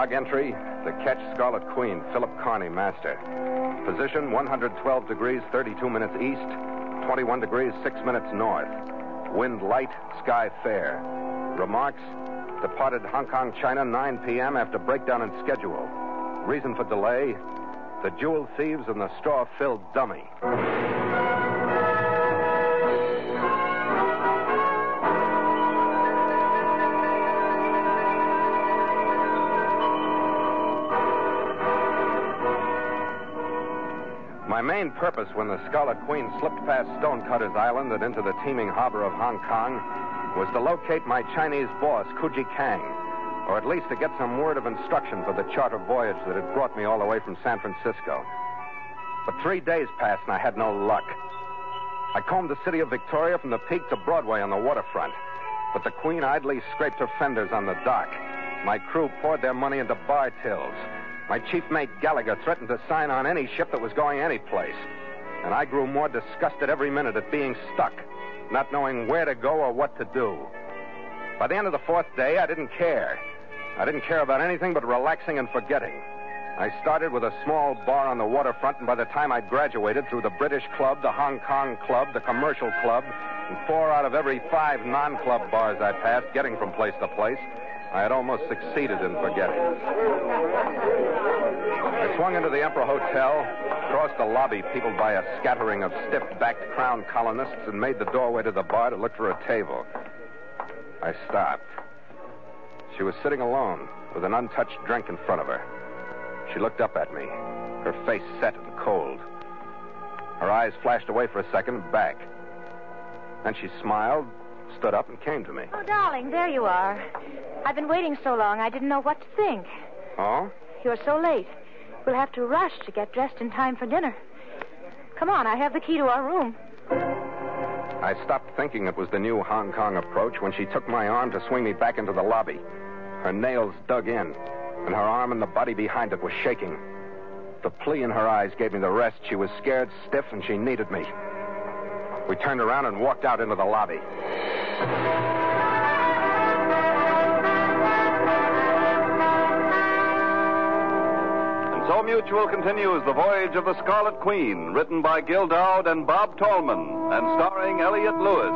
Log entry, the catch Scarlet Queen, Philip Carney, master. Position 112 degrees, 32 minutes east, 21 degrees, 6 minutes north. Wind light, sky fair. Remarks, departed Hong Kong, China, 9 p.m. after breakdown in schedule. Reason for delay, the jewel thieves and the straw-filled dummy. My main purpose when the Scarlet Queen slipped past Stonecutter's Island and into the teeming harbor of Hong Kong was to locate my Chinese boss, Kuji Kang, or at least to get some word of instruction for the charter voyage that had brought me all the way from San Francisco. But 3 days passed and I had no luck. I combed the city of Victoria from the Peak to Broadway on the waterfront, but the Queen idly scraped her fenders on the dock. My crew poured their money into bar tills. My chief mate Gallagher threatened to sign on any ship that was going any place. And I grew more disgusted every minute at being stuck, not knowing where to go or what to do. By the end of the 4th day, I didn't care. I didn't care about anything but relaxing and forgetting. I started with a small bar on the waterfront, and by the time I'd graduated through the British Club, the Hong Kong Club, the Commercial Club, and 4 out of every 5 non-club bars I passed, getting from place to place, I had almost succeeded in forgetting. I swung into the Emperor Hotel, crossed the lobby peopled by a scattering of stiff-backed crown colonists, and made the doorway to the bar to look for a table. I stopped. She was sitting alone with an untouched drink in front of her. She looked up at me, her face set and cold. Her eyes flashed away for a second, back. Then she smiled, stood up, and came to me. Oh, darling, there you are. I've been waiting so long, I didn't know what to think. Oh? You're so late. We'll have to rush to get dressed in time for dinner. Come on, I have the key to our room. I stopped thinking it was the new Hong Kong approach when she took my arm to swing me back into the lobby. Her nails dug in, and her arm and the body behind it was shaking. The plea in her eyes gave me the rest. She was scared, stiff, and she needed me. We turned around and walked out into the lobby. And so Mutual continues The Voyage of the Scarlet Queen, written by Gil Dowd and Bob Tallman, and starring Elliott Lewis.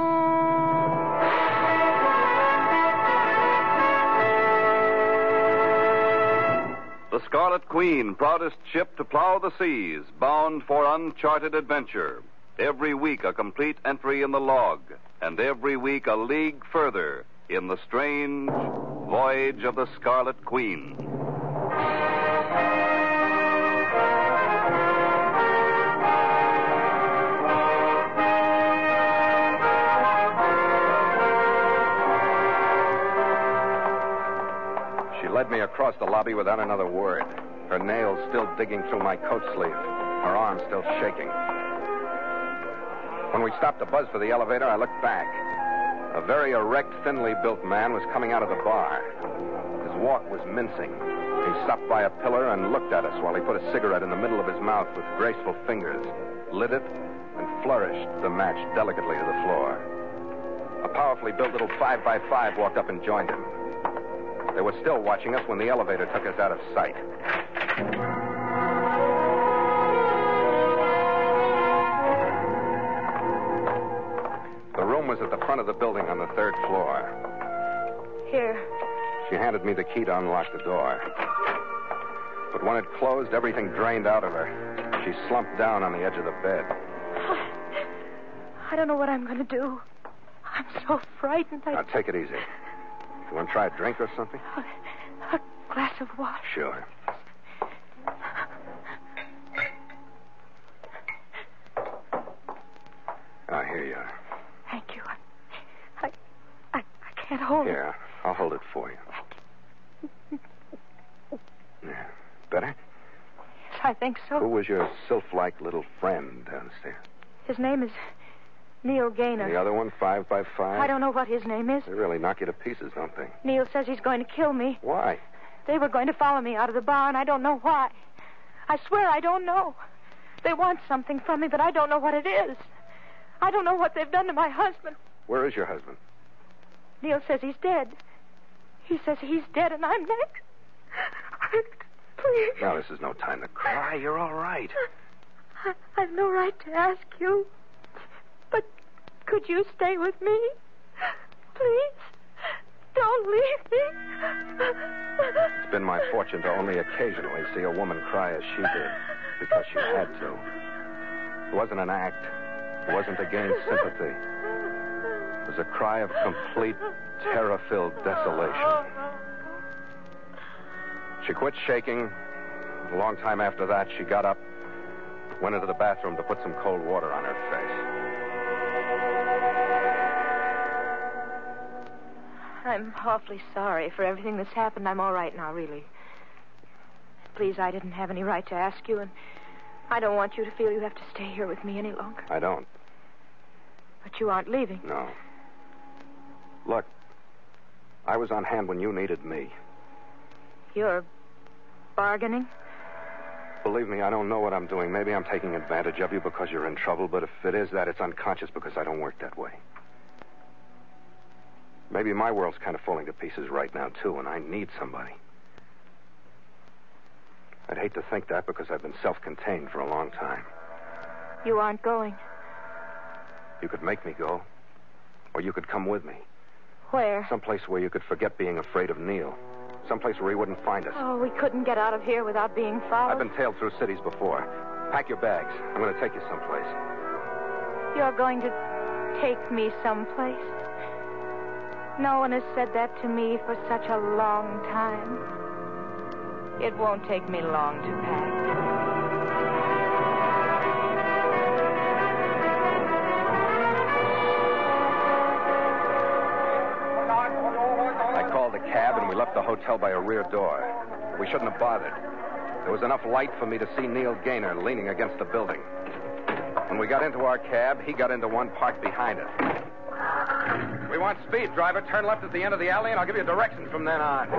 The Scarlet Queen, proudest ship to plow the seas, bound for uncharted adventure. Every week a complete entry in the log, and every week a league further in the strange voyage of the Scarlet Queen. She led me across the lobby without another word, her nails still digging through my coat sleeve, her arm still shaking. When we stopped to buzz for the elevator, I looked back. A very erect, thinly built man was coming out of the bar. His walk was mincing. He stopped by a pillar and looked at us while he put a cigarette in the middle of his mouth with graceful fingers, lit it, and flourished the match delicately to the floor. A powerfully built little 5x5 walked up and joined him. They were still watching us when the elevator took us out of sight. The room was at the front of the building on the 3rd floor. Here. She handed me the key to unlock the door. But when it closed, everything drained out of her. She slumped down on the edge of the bed. I don't know what I'm going to do. I'm so frightened. Now, take it easy. You want to try a drink or something? A glass of water. Sure. Ah, here you are. Thank you. I can't hold it. Here, I'll hold it for you. Yeah. Better? Yes, I think so. Who was your sylph-like little friend downstairs? His name is Neil Gaynor. The other one, 5x5? I don't know what his name is. They really knock you to pieces, don't they? Neil says he's going to kill me. Why? They were going to follow me out of the bar, and I don't know why. I swear I don't know. They want something from me, but I don't know what it is. I don't know what they've done to my husband. Where is your husband? Neil says he's dead. He says he's dead, and I'm next. Please. Now, this is no time to cry. You're all right. I've no right to ask you. But could you stay with me? Please. Don't leave me. It's been my fortune to only occasionally see a woman cry as she did, because she had to. It wasn't an act. It wasn't to gain sympathy. It was a cry of complete, terror-filled desolation. She quit shaking. A long time after that, she got up, went into the bathroom to put some cold water on her face. I'm awfully sorry for everything that's happened. I'm all right now, really. Please, I didn't have any right to ask you, and I don't want you to feel you have to stay here with me any longer. I don't. But you aren't leaving. No. Look, I was on hand when you needed me. You're bargaining? Believe me, I don't know what I'm doing. Maybe I'm taking advantage of you because you're in trouble, but if it is that, it's unconscious because I don't work that way. Maybe my world's kind of falling to pieces right now, too, and I need somebody. I'd hate to think that because I've been self-contained for a long time. You aren't going. You could make me go, or you could come with me. Where? Someplace where you could forget being afraid of Neil. Someplace where he wouldn't find us. Oh, we couldn't get out of here without being followed. I've been tailed through cities before. Pack your bags. I'm going to take you someplace. You're going to take me someplace? No one has said that to me for such a long time. It won't take me long to pack. I called a cab and we left the hotel by a rear door. We shouldn't have bothered. There was enough light for me to see Neil Gaynor leaning against the building. When we got into our cab, he got into one parked behind us. We want speed, driver. Turn left at the end of the alley, and I'll give you directions from then on.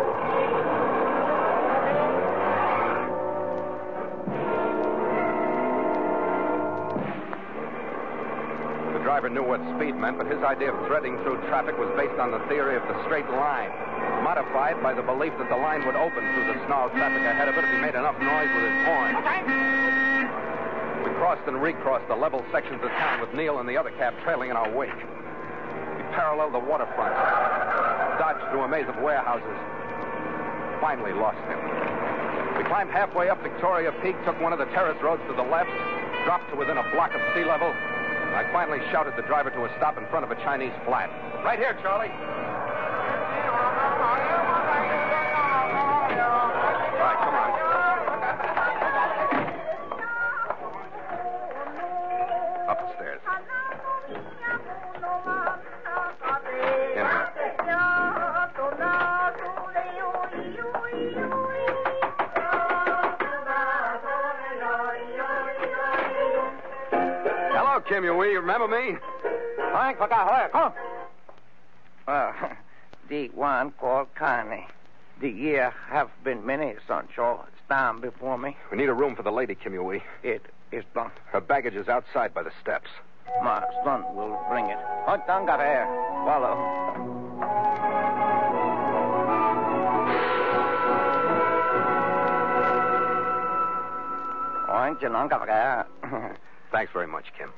The driver knew what speed meant, but his idea of threading through traffic was based on the theory of the straight line, modified by the belief that the line would open through the snarled traffic ahead of it if he made enough noise with his horn. We crossed and recrossed the level sections of town with Neil and the other cab trailing in our wake. Paralleled the waterfront, dodged through a maze of warehouses, finally lost him. We climbed halfway up Victoria Peak, took one of the terrace roads to the left, dropped to within a block of sea level, and I finally shouted the driver to a stop in front of a Chinese flat. Right here, Charlie. All right, come on. Up the stairs. Kim, you remember me? Come. The one called Connie. The year have been many, Sancho. It's time before me. We need a room for the lady, Kim Yui. It is done. Her baggage is outside by the steps. My son will bring it. Hot done got air. Follow. Thanks very much, Kim.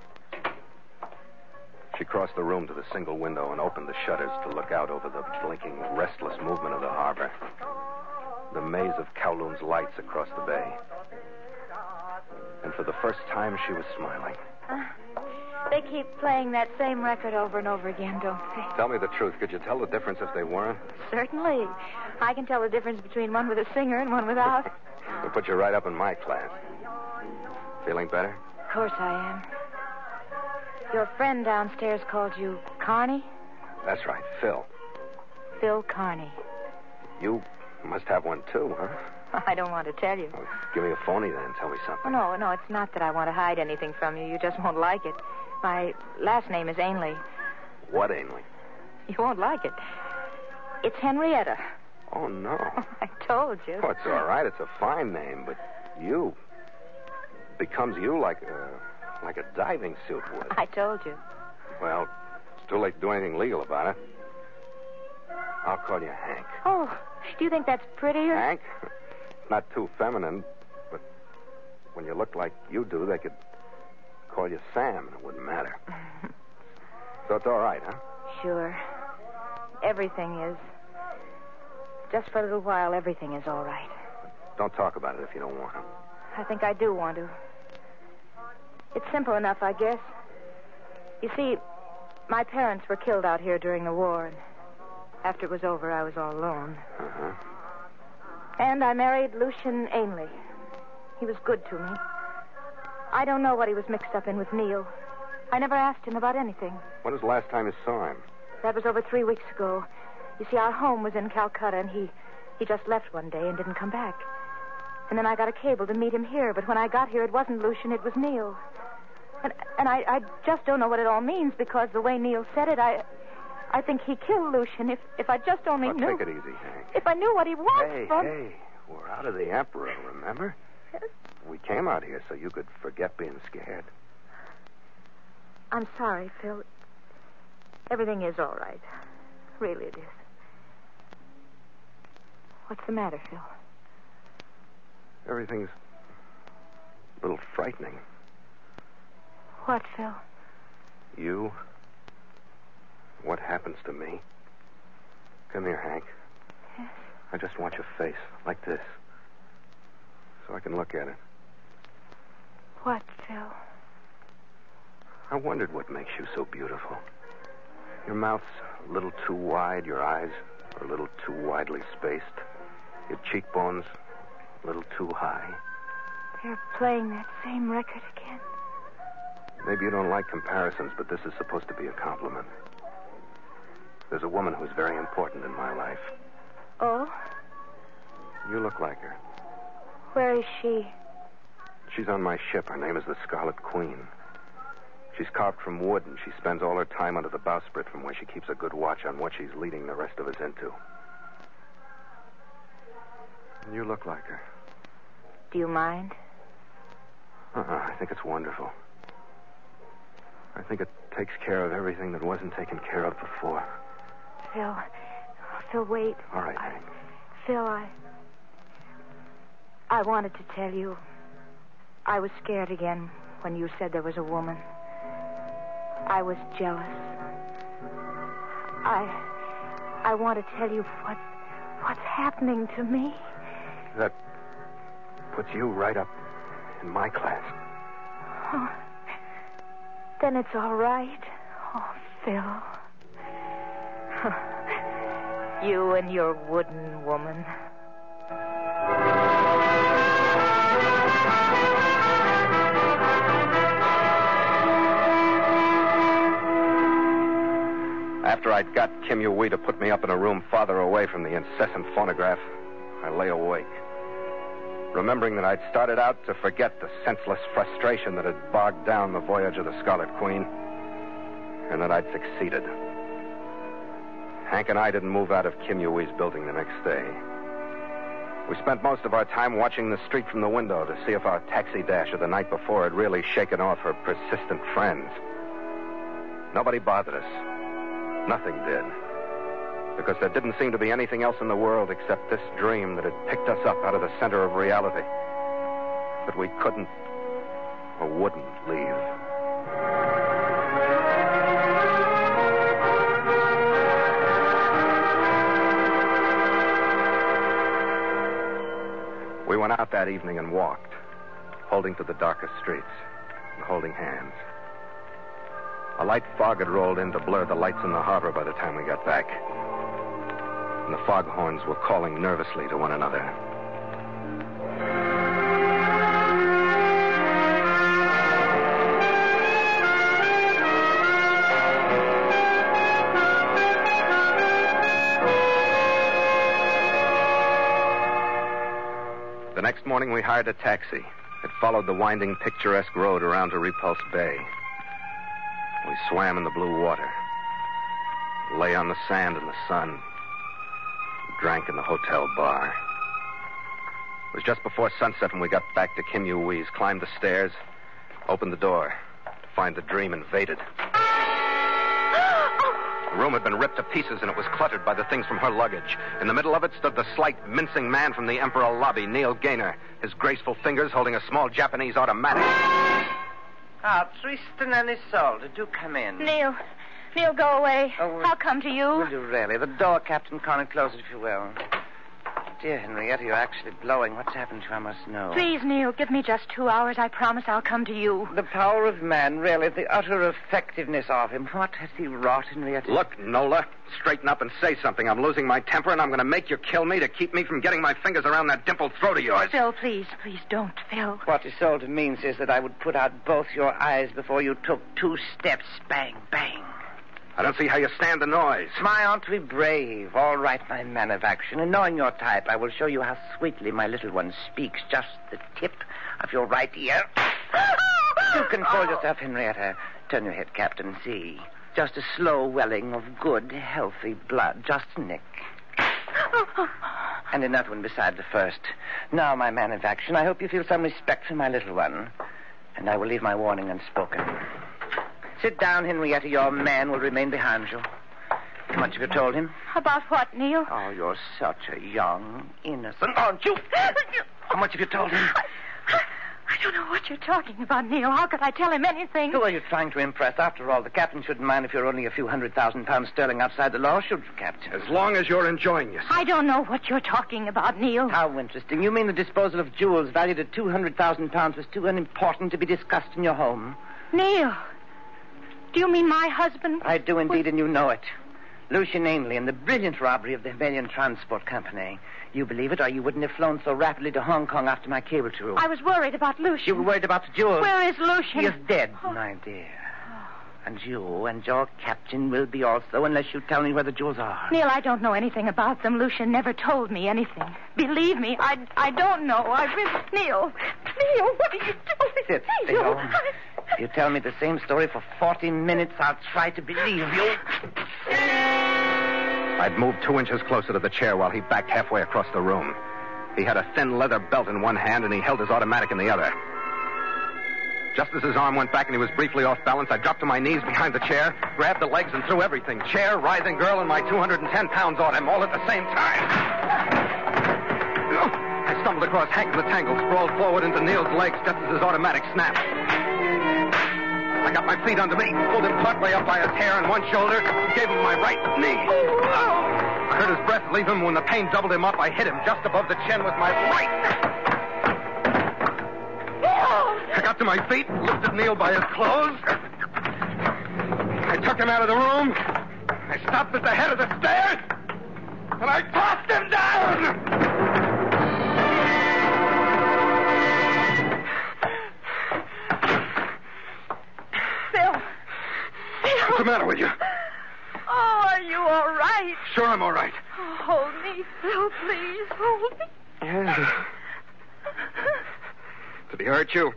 She crossed the room to the single window and opened the shutters to look out over the blinking, restless movement of the harbor. The maze of Kowloon's lights across the bay. And for the first time, she was smiling. They keep playing that same record over and over again, don't they? Tell me the truth. Could you tell the difference if they weren't? Certainly. I can tell the difference between one with a singer and one without. We'll put you right up in my class. Feeling better? Of course I am. Your friend downstairs called you Carney? That's right, Phil. Phil Carney. You must have one, too, huh? I don't want to tell you. Well, give me a phony, then. Tell me something. Oh, no, it's not that I want to hide anything from you. You just won't like it. My last name is Ainley. What Ainley? You won't like it. It's Henrietta. Oh, no. I told you. Oh, it's all right. It's a fine name, but you... becomes you like a diving suit would. I told you. Well, it's too late to do anything legal about it. I'll call you Hank. Oh, do you think that's prettier? Hank? Not too feminine, but when you look like you do, they could call you Sam, and it wouldn't matter. So it's all right, huh? Sure. Everything is. Just for a little while, everything is all right. Don't talk about it if you don't want to. I think I do want to. It's simple enough, I guess. You see, my parents were killed out here during the war, and after it was over, I was all alone. Uh-huh. And I married Lucian Ainley. He was good to me. I don't know what he was mixed up in with Neil. I never asked him about anything. When was the last time you saw him? That was over 3 weeks ago. You see, our home was in Calcutta, and he just left one day and didn't come back. And then I got a cable to meet him here, but when I got here, it wasn't Lucian, it was Neil. And I just don't know what it all means, because the way Neil said it, I think he killed Lucian. If I just only knew... Take it easy, Hank. If I knew what he was from... Hey, we're out of the Emperor, remember? Yes. We came out here so you could forget being scared. I'm sorry, Phil. Everything is all right. Really, it is. What's the matter, Phil? Everything's a little frightening. What, Phil? You? What happens to me? Come here, Hank. Yes. I just want your face, like this, so I can look at it. What, Phil? I wondered what makes you so beautiful. Your mouth's a little too wide, your eyes are a little too widely spaced, your cheekbones a little too high. They're playing that same record again. Maybe you don't like comparisons, but this is supposed to be a compliment. There's a woman who's very important in my life. Oh? You look like her. Where is she? She's on my ship. Her name is the Scarlet Queen. She's carved from wood, and she spends all her time under the bowsprit, from where she keeps a good watch on what she's leading the rest of us into. And you look like her. Do you mind? I think it's wonderful. I think it takes care of everything that wasn't taken care of before. Phil, wait. All right, Hank. Phil, I wanted to tell you. I was scared again when you said there was a woman. I was jealous. I want to tell you what's happening to me. That puts you right up in my class. Oh, then it's all right. Oh, Phil. You and your wooden woman. After I'd got Kim Yu-wee to put me up in a room farther away from the incessant phonograph, I lay awake, remembering that I'd started out to forget the senseless frustration that had bogged down the voyage of the Scarlet Queen, and that I'd succeeded. Hank and I didn't move out of Kim Yu-wee's building the next day. We spent most of our time watching the street from the window to see if our taxi dash of the night before had really shaken off her persistent friends. Nobody bothered us. Nothing did. Because there didn't seem to be anything else in the world except this dream that had picked us up out of the center of reality. That we couldn't or wouldn't leave. We went out that evening and walked, holding to the darkest streets and holding hands. A light fog had rolled in to blur the lights in the harbor by the time we got back. And the foghorns were calling nervously to one another. The next morning we hired a taxi. It followed the winding, picturesque road around to Repulse Bay. We swam in the blue water, lay on the sand in the sun, drank in the hotel bar. It was just before sunset when we got back to Kim Yu-wee's, climbed the stairs, opened the door to find the dream invaded. The room had been ripped to pieces, and it was cluttered by the things from her luggage. In the middle of it stood the slight, mincing man from the Emperor lobby, Neil Gaynor, his graceful fingers holding a small Japanese automatic. Ah, Tristan and Isolde, do come in. Neil, go away. Oh, I'll come to you. Will you really? The door, Captain Connor, close it if you will. Dear Henrietta, you're actually blowing. What's happened to you? I must know. Please, Neil, give me just 2 hours. I promise I'll come to you. The power of man, really, the utter effectiveness of him. What has he wrought, Henrietta? Look, Nola, straighten up and say something. I'm losing my temper, and I'm going to make you kill me to keep me from getting my fingers around that dimpled throat of yours. Phil, please don't, Phil. What Isolde means is that I would put out both your eyes before you took 2 steps. Bang, bang. I don't see how you stand the noise. My aunt to be brave. All right, my man of action. And knowing your type, I will show you how sweetly my little one speaks. Just the tip of your right ear. You control yourself, Henrietta. Turn your head, Captain. See. Just a slow welling of good, healthy blood. Just a nick. And another one beside the first. Now, my man of action, I hope you feel some respect for my little one. And I will leave my warning unspoken. Sit down, Henrietta. Your man will remain behind you. How much have you told him? About what, Neil? Oh, you're such a young, innocent, aren't you? How much have you told him? I don't know what you're talking about, Neil. How could I tell him anything? Who are you trying to impress? After all, the captain shouldn't mind if you're only a few £100,000 sterling outside the law, should you, Captain? As long as you're enjoying yourself. I don't know what you're talking about, Neil. How interesting. You mean the disposal of jewels valued at £200,000 was too unimportant to be discussed in your home? Neil, do you mean my husband? I do indeed, and you know it. Lucian Ainley and the brilliant robbery of the Himalayan Transport Company. You believe it, or you wouldn't have flown so rapidly to Hong Kong after my cable to. I was worried about Lucian. You were worried about the jewels. Where is Lucian? He is dead, my dear. And you and your captain will be also, unless you tell me where the jewels are. Neil, I don't know anything about them. Lucian never told me anything. Believe me, I don't know. I really... Neil, what are you doing? Sit still. If you tell me the same story for 40 minutes, I'll try to believe you. I'd moved 2 inches closer to the chair while he backed halfway across the room. He had a thin leather belt in one hand, and he held his automatic in the other. Just as his arm went back and he was briefly off balance, I dropped to my knees behind the chair, grabbed the legs, and threw everything. Chair, writhing girl, and my 210 pounds on him, all at the same time. I stumbled across Hank in the tangle, sprawled forward into Neil's legs just as his automatic snapped. I got my feet under me, pulled him partway up by his hair and one shoulder, and gave him my right knee. I heard his breath leave him. When the pain doubled him up, I hit him just above the chin with my right. I got to my feet, lifted Neil by his clothes. I took him out of the room. I stopped at the head of the stairs, and I tossed him down. What's the matter with you? Oh, are you all right? Sure, I'm all right. Oh, hold me, Phil, please. Hold me. Did he hurt you?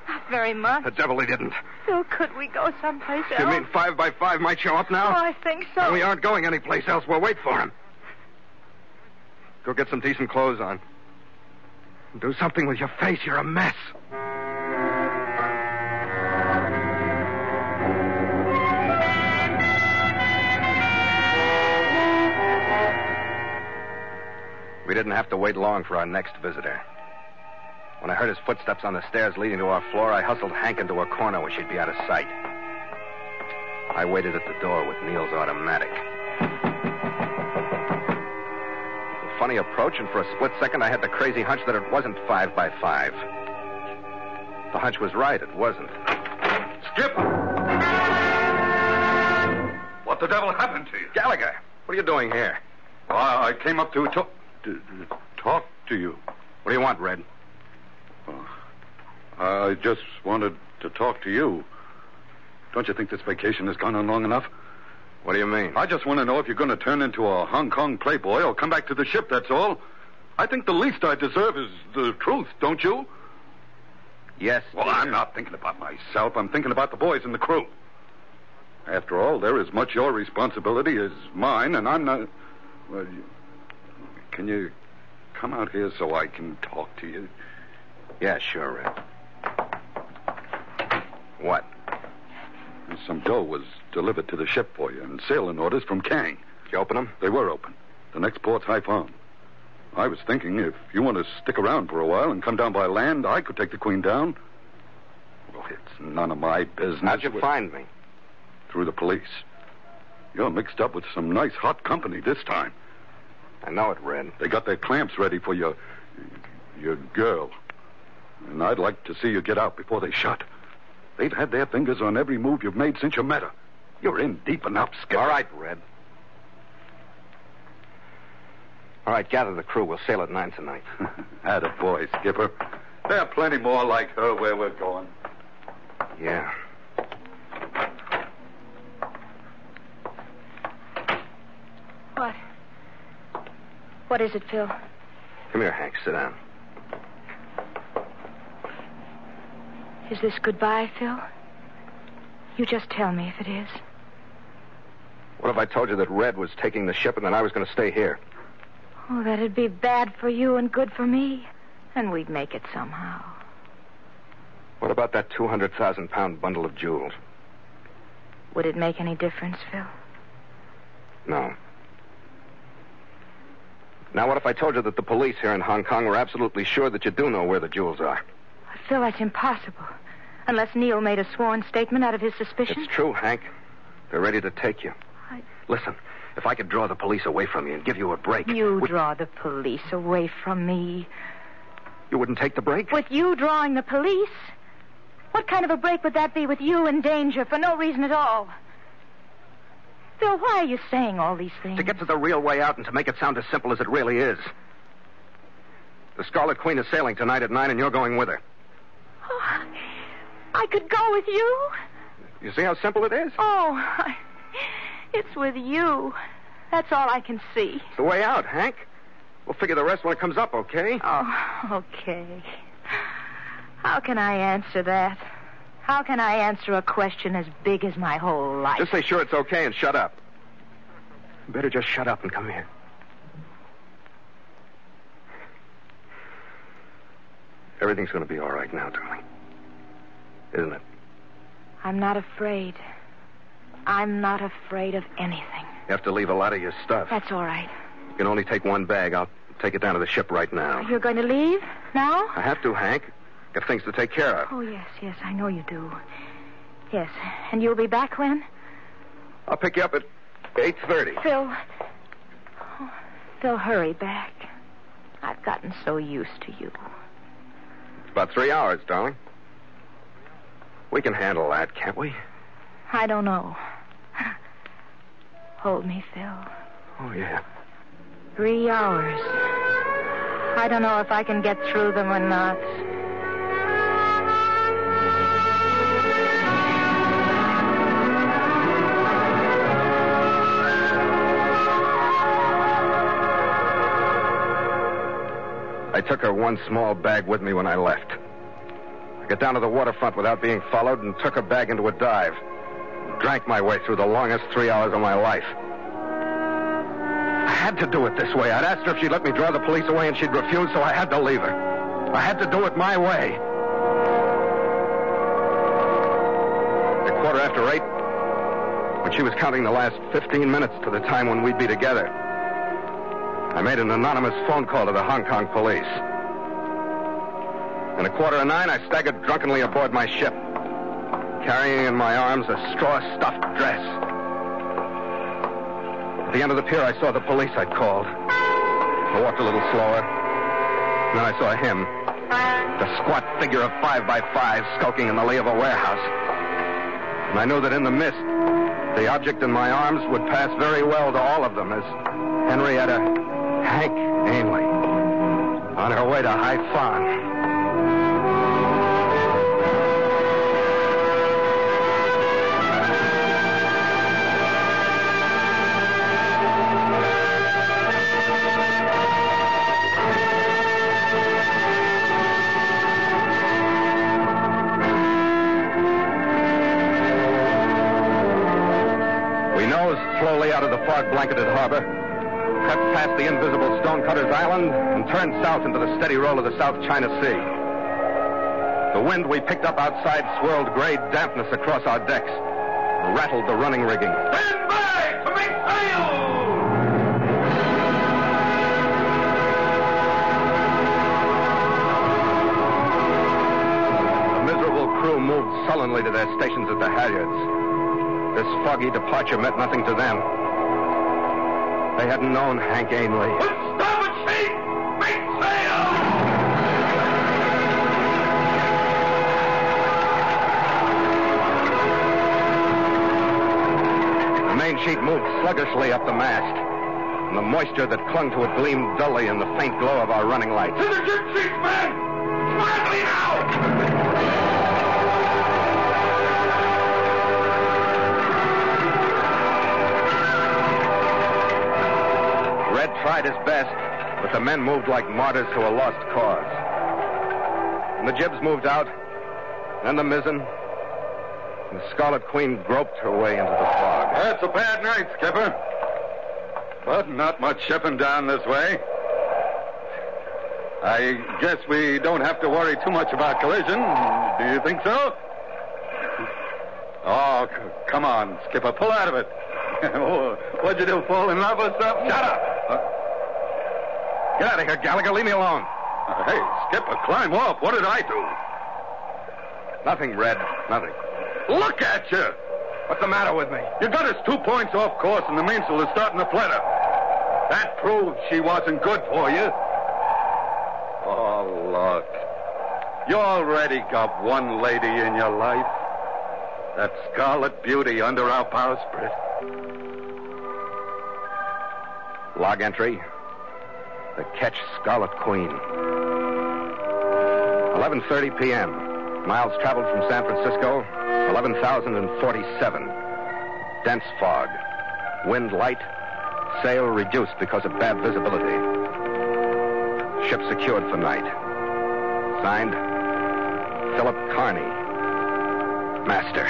Not very much. The devil he didn't. Phil, could we go someplace else? You mean 5 by 5 might show up now? Oh, I think so. We aren't going anyplace else. We'll wait for him. Go get some decent clothes on. Do something with your face. You're a mess. We didn't have to wait long for our next visitor. When I heard his footsteps on the stairs leading to our floor, I hustled Hank into a corner where she'd be out of sight. I waited at the door with Neil's automatic. A funny approach, and for a split second I had the crazy hunch that it wasn't 5 by 5. The hunch was right, it wasn't. Skip! What the devil happened to you? Gallagher, what are you doing here? Well, I came up to talk to you. What do you want, Red? I just wanted to talk to you. Don't you think this vacation has gone on long enough? What do you mean? I just want to know if you're going to turn into a Hong Kong playboy or come back to the ship, that's all. I think the least I deserve is the truth, don't you? Yes. Well, I'm not thinking about myself. I'm thinking about the boys and the crew. After all, they're as much your responsibility as mine, and I'm not... Well, can you come out here so I can talk to you? Yeah, sure, Red. What? Some dough was delivered to the ship for you, and sailing orders from Kang. Did you open them? They were open. The next port's Haiphong. I was thinking if you want to stick around for a while and come down by land, I could take the Queen down. Well, it's none of my business. How'd you find me? Through the police. You're mixed up with some nice hot company this time. I know it, Red. They got their clamps ready for your girl. And I'd like to see you get out before they shut. They've had their fingers on every move you've made since you met her. You're in deep enough, Skipper. All right, Red. All right, gather the crew. We'll sail at 9 tonight. Attaboy, Skipper. There are plenty more like her where we're going. Yeah. What? What is it, Phil? Come here, Hank. Sit down. Is this goodbye, Phil? You just tell me if it is. What if I told you that Red was taking the ship and that I was going to stay here? Oh, that'd be bad for you and good for me. And we'd make it somehow. What about that 200,000-pound bundle of jewels? Would it make any difference, Phil? No. Now, what if I told you that the police here in Hong Kong were absolutely sure that you do know where the jewels are? Phil, that's impossible. Unless Neil made a sworn statement out of his suspicion. It's true, Hank. They're ready to take you. Listen, if I could draw the police away from you and give you a break... Draw the police away from me. You wouldn't take the break? With you drawing the police? What kind of a break would that be with you in danger for no reason at all? Phil, why are you saying all these things? To get to the real way out and to make it sound as simple as it really is. The Scarlet Queen is sailing tonight at 9 and you're going with her. Oh, I could go with you? You see how simple it is? It's with you. That's all I can see. It's the way out, Hank. We'll figure the rest when it comes up, okay? Oh, okay. How can I answer that? How can I answer a question as big as my whole life? Just say sure it's okay and shut up. You better just shut up and come here. Everything's going to be all right now, darling. Isn't it? I'm not afraid. I'm not afraid of anything. You have to leave a lot of your stuff. That's all right. You can only take one bag. I'll take it down to the ship right now. You're going to leave now? I have to, Hank. Got things to take care of. Oh, yes, I know you do. Yes, and you'll be back when? I'll pick you up at 8:30. Phil, hurry back. I've gotten so used to you. It's about 3 hours, darling. We can handle that, can't we? I don't know. Hold me, Phil. Oh, yeah. 3 hours. I don't know if I can get through them or not. I took her one small bag with me when I left. I got down to the waterfront without being followed and took her bag into a dive. Drank my way through the longest 3 hours of my life. I had to do it this way. I'd asked her if she'd let me draw the police away and she'd refuse, so I had to leave her. I had to do it my way. At 8:15, when she was counting the last 15 minutes to the time when we'd be together, I made an anonymous phone call to the Hong Kong police. And at 9:15, I staggered drunkenly aboard my ship, carrying in my arms a straw-stuffed dress. At the end of the pier, I saw the police I'd called. I walked a little slower. And then I saw him, the squat figure of 5 by 5 skulking in the lee of a warehouse. And I knew that in the mist, the object in my arms would pass very well to all of them as Henrietta Hank Ainley on her way to Haiphong. Slowly out of the fog-blanketed harbor, cut past the invisible Stonecutter's Island, and turned south into the steady roll of the South China Sea. The wind we picked up outside swirled gray dampness across our decks. rattled the running rigging. Stand by to make sail! The miserable crew moved sullenly to their stations at the halyards. This foggy departure meant nothing to them. They hadn't known Hank Ainley. Starboard sheet! Make sail! The main sheet moved sluggishly up the mast, and the moisture that clung to it gleamed dully in the faint glow of our running lights. To the jib sheets, men! Quietly now! Red tried his best, but the men moved like martyrs to a lost cause. And the jibs moved out, then the mizzen, and the Scarlet Queen groped her way into the fog. That's a bad night, Skipper. But not much shipping down this way. I guess we don't have to worry too much about collision. Do you think so? Oh, come on, Skipper. Pull out of it. What'd you do, fall in love or something? Shut up! Get out of here, Gallagher. Leave me alone. Hey, Skipper, climb off. What did I do? Nothing, Red. Nothing. Look at you! What's the matter with me? You got us 2 points off course, and the mainsail is starting to flutter. That proves she wasn't good for you. Oh, look. You already got one lady in your life. That Scarlet Beauty under our bowsprit. Log entry. The Ketch Scarlet Queen. 11:30 p.m. Miles traveled from San Francisco, 11,047. Dense fog. Wind light. Sail reduced because of bad visibility. Ship secured for night. Signed, Philip Carney, Master.